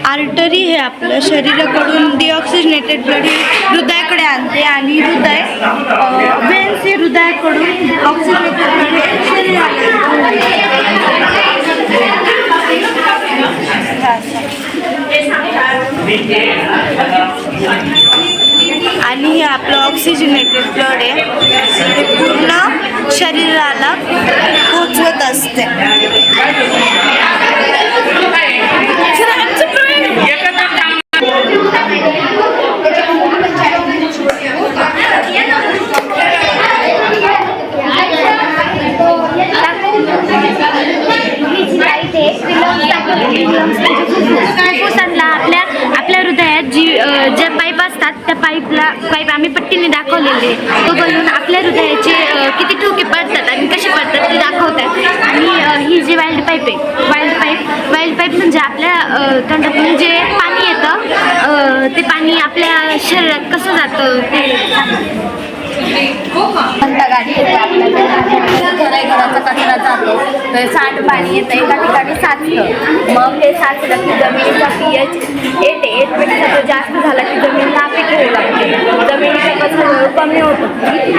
Artery हे आपलं शरीराकडून deoxygenated blood हृदयाकडे आणते आणि वेन्स हे हृदयाकडून ऑक्सिजनेटेड ब्लड आणि हे आपलं ऑक्सिजनेटेड ब्लड आहे ते पूर्ण शरीराला पोचवत असते. आपल्या हृदयात ज्या पाईप असतात त्या पाईप आम्ही पट्टीने दाखवलेले तो बघून आपल्या हृदयाचे किती ठोके पडतात आणि कसे पडतात ते दाखवतात. आणि ही जी वाईल्ड पाईप आहे वाईल्ड पाईप म्हणजे आपल्या तोंडातून जे पाणी येतं ते पाणी आपल्या शरीरात कसं जातं ते गाडी येते आपल्या घराचा कचरा जातो तर सांडपाणी येतं एका ठिकाणी साचतं. मग हे साचलं की जमिनीचा pH 8 पेक्षा तो जास्त झाला की जमीन नापीक होऊ लागते. जमिनीचा कचरा कमी होतो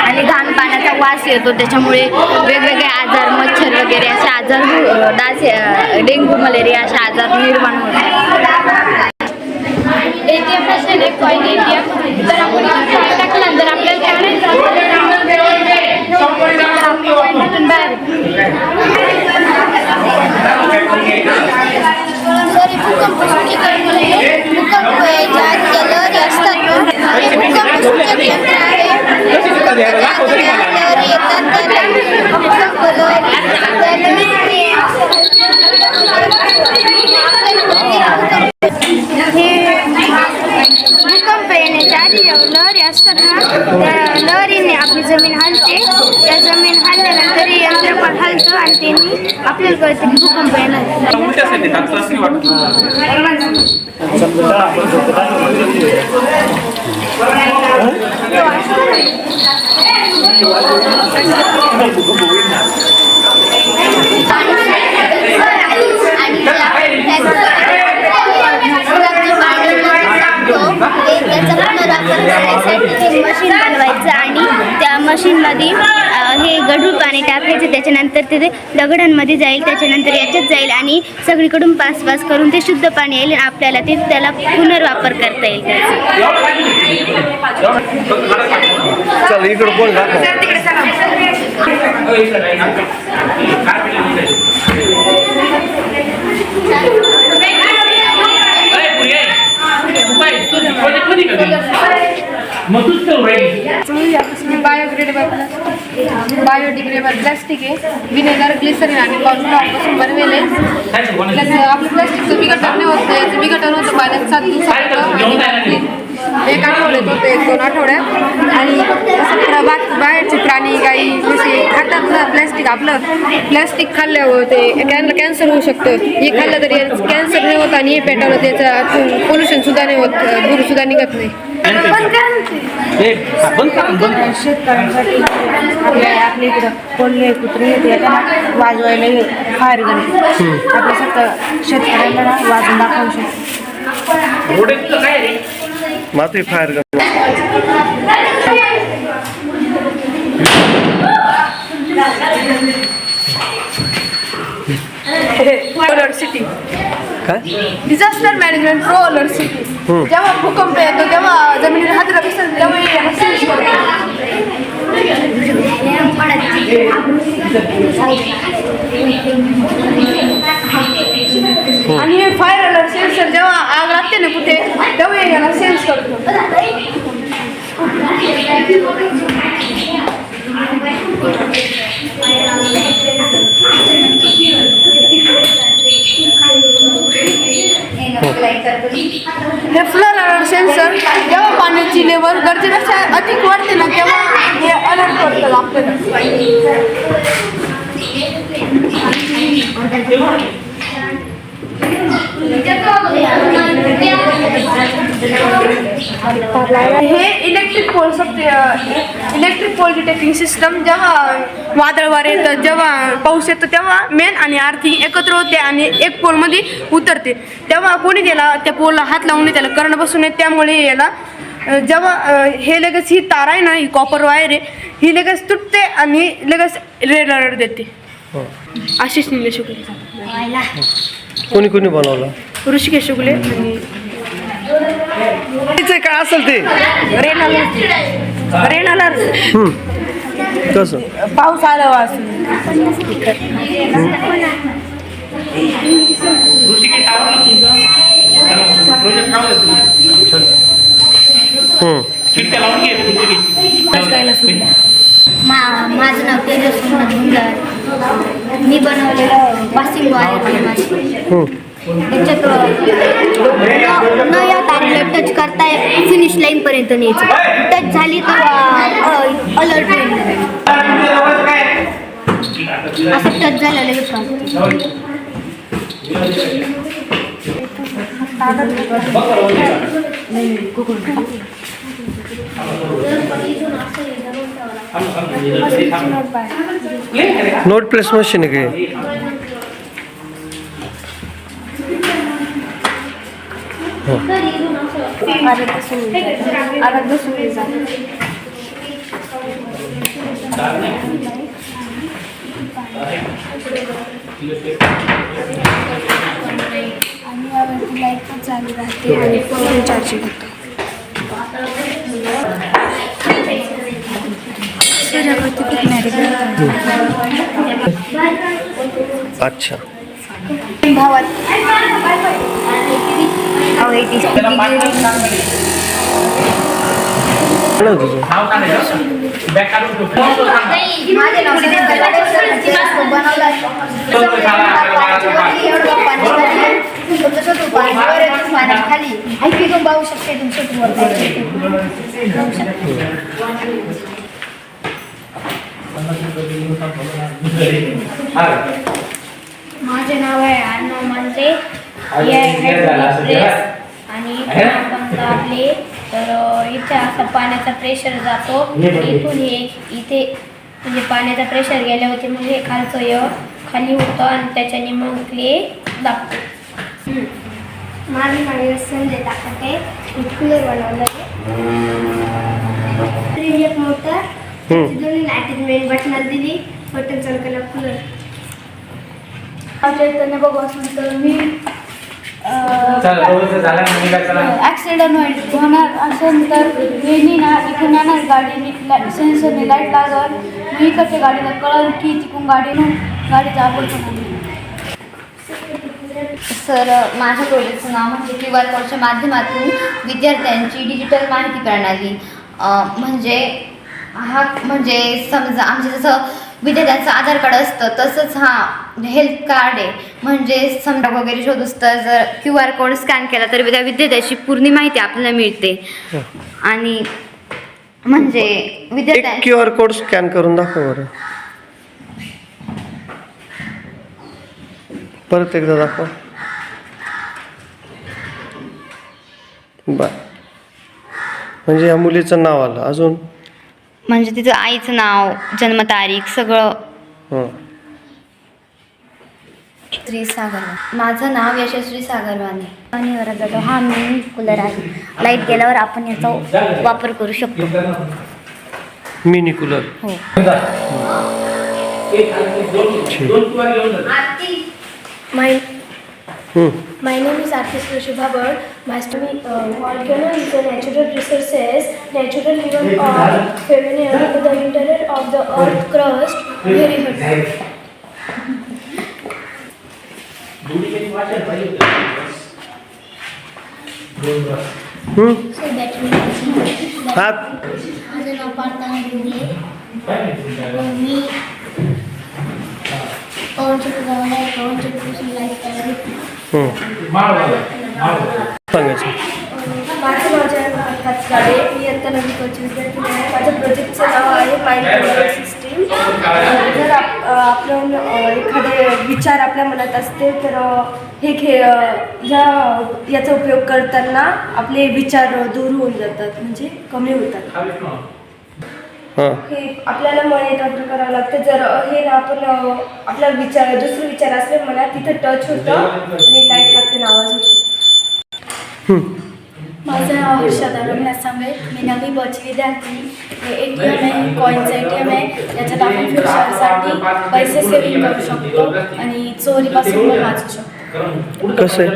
आणि घाण पाण्याचा वास येतो. त्याच्यामुळे वेगवेगळे आजार मच्छर वगैरे असे आजार डास डेंग्यू मलेरिया असे आजार निर्माण होतात. ATM मशीन एक कॉइन ATM जर आपण टाकल्यानंतर आपल्याला भूकंप येण्याच्या आधी लहरी असतात ना त्या लहरीने आपली जमीन हलते. त्या जमीन हलल्यानंतर यंत्र पण हलतं आणि त्यांनी आपल्याला कळतं की भूकंप येणार. मशीन बनवायचं आणि त्या मशीनमध्ये हे गढूळ पाणी टाकायचं. त्याच्यानंतर ते दगडांमध्ये जाईल त्याच्यानंतर याच्यात जाईल आणि सगळीकडून पास करून ते शुद्ध पाणी येईल. आपल्याला त्याला पुनर्वापर करता येईल बायोडिग्रेडेबल प्लास्टिक आहे. विनेगर ग्लिसरीन आणि कॉर्नफ्लॉवरपासून बनवेले. आपलं प्लास्टिकचं विघटन नाही होतं. याचं विघटन होतं पाण्यात 7 दिवसात 1 आठवड्यात होतं 1-2 आठवड्यात. आणि बाहेरचे प्राणी गाई जसे खातात ना प्लॅस्टिक. आपलं प्लॅस्टिक खाल्ल्यावर ते कॅन्सर होऊ शकतं. हे खाल्लं तरी कॅन्सर नाही होत आणि हे पेटवलं त्याचं पोल्युशन सुद्धा नाही होत. धूर सुद्धा निघत नाही. शेतकऱ्यांसाठी आपल्या इकडं कोल्हे कुत्रे येतात वाजवायला फायर गन आपल्या सगळं शेतकऱ्यांना वाजून दाखवू शकतो. माती फायर गन अलर्ट सिटी काय disaster management pro alert city. जेव्हा भूकंप येतो तेव्हा जमिनीला हादरा बसतो तेव्हा आणि हे फायर अलर्ट सेन्सर जेव्हा आग लागते ना कुठे तेव्हा याला सेन्स करतो. आर्थिक वाढते ना तेव्हा हे अलर्ट करतात आपल्याला. हे इलेक्ट्रिक पोल डिटेक्टिंग सिस्टम जेव्हा वादळ वारे येतं, जेव्हा पाऊस येतो तेव्हा मेन आणि आर्थिंग एकत्र होते आणि एक पोलमध्ये उतरते. तेव्हा कोणी त्याला त्या पोलला हात लावून त्याला करंट बसून येते. त्यामुळे याला जेव्हा हे लगेच ही तार आहे ना, ही कॉपर वायर आहे, ही लगेच तुटते आणि लगेच रेड अलर्ट देते. आशिष निलेश शुक्ले, कोणी कोणी बनवला ऋषिकेश शुक्ले आणि काय असेल ते रेन अलर्ट कसं पाऊस आला वाचून. माझं नाव तेजस धुंडर. मी बनवलेलं वाशिंग वायर. त्याच्यात न या तारेला टच करता फिनिश लाईनपर्यंत न्यायचं. टच झाली तर अलर्ट होईल. असं टच झालं लगेच नोट प्रेस मशीन आहे काय आणि यावरती लाईट पण चालू राहते आणि फोन चार्जिंग होतं. अच्छा भावात तुझं खाली ऐकी घेऊन पाहू शकते माझे नाव आहे अर्णव मानते. आणि आपण दाबले तर इथे असं पाण्याचा प्रेशर जातो. इथून हे इथे म्हणजे पाण्याचा प्रेशर गेल्यावरती मग हे खालचं खाली होतं आणि त्याच्याने मग क्ले दाबतो. माझं नाव संजय टाकते. कूलर बनवलं एक मोटर दोन्ही अटॅचमेंट बटनात दिली. बटन चालू केलं कूलर. चैतन्य बघू असं तर मी ॲक्सिडेंट होणार असेल तर मी ना इथून येणार गाडीने सेन्सरने लाईट लागल. मी इकडच्या गाडीला कळल की तिकडून गाडीचा अपघात होणार. सर माझ्या प्रोजेक्टचं नाव म्हणजे QR कोडच्या माध्यमातून विद्यार्थ्यांची डिजिटल माहिती प्रणाली. म्हणजे समजा आमचे जसं विद्यार्थ्यांचं आधार कार्ड असतं तसंच हेल्थ कार्ड आहे. म्हणजे समजा वगैरे शोधूस तर जर QR कोड स्कॅन केला तर त्या विद्यार्थ्याची पूर्ण माहिती आपल्याला मिळते. आणि म्हणजे विद्यार्थ्यांची QR कोड स्कॅन करून दाखव बरं. परत एकदा दाखव. बर म्हणजे या मुलीचं नाव आलं. अजून म्हणजे तिचं आईचं नाव, जन्मतारीख सगळं. श्री सागर. माझं नाव यशस्वी सागरवाने. आणि वर जातो. हा मिनी कूलर आहे. लाईट गेल्यावर आपण याचा वापर करू शकतो. Mini cooler. हो. My name is Artist Shubha Bird. My story, volcano is a natural resources, natural river or phenomenon to the interior of the earth crust, very hot. So that means हात माझं नाव पार्थाना गुंडे. मी पवनचक्र like करावी. सांगायचं माझं नाव जयंत काळे. मी आता नवी विद्यार्थी आहे. याचं नाव आहे माइंड सिस्टीम. जर आपण एखादे विचार आपल्या मनात असते तर हे याचा उपयोग करताना आपले विचार दूर होऊन जातात, म्हणजे कमी होतात. हां हे आपल्याला मन एकाग्र करावं लागतं. जर हे ना आपण आपला दुसरे विचार असले मनात तिथं टच होतं आणि लाईट लागते, आवाज होतो. माझं नाव हर्षदा रघुनाथ सांगळे. मी 9वी बची विद्यार्थी. हे ATM आहे, कॉईनचं ATM आहे. याच्यात आपण फ्युचरसाठी पैसे सेव्हिंग करू शकतो आणि चोरीपासून पण वाचू शकतो. कसं आहे?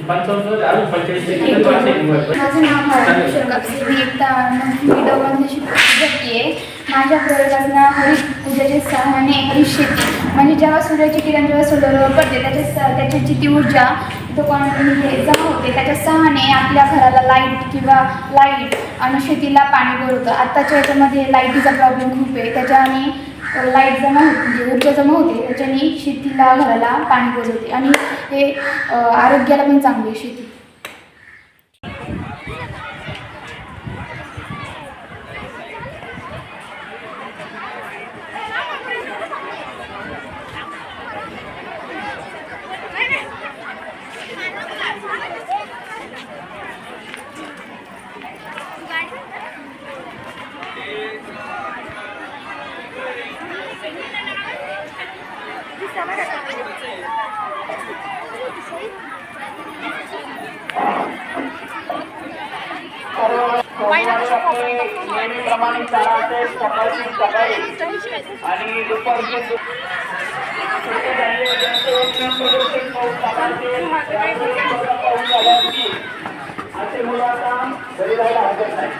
माझं नाव भारती शोकापसे. मी विडोमध्ये शिकते आहे. माझ्या प्रयोगांना हरित ऊर्जेच्या सहाय्याने हरित शेती, म्हणजे जेव्हा सूर्याची किरण जेव्हा सोलरवर पडते त्याच्याची ती ऊर्जा तो जमा होते, त्याच्या सहाय्याने आपल्या घराला लाईट आणि शेतीला पाणी पुरवतं. आत्ताच्या याच्यामध्ये लाईटीचा प्रॉब्लेम खूप आहे, त्याच्याने लाईट जमा होते, म्हणजे ऊर्जा जमा होते, त्याच्याने शेतीला घराला पाणी पुरवते आणि हे आरोग्याला पण चांगली आहे शेती. नेहमीप्रमाणे सकाळी आणि दुपारचे असे मुलं आता घरी राहायला हरकत नाही.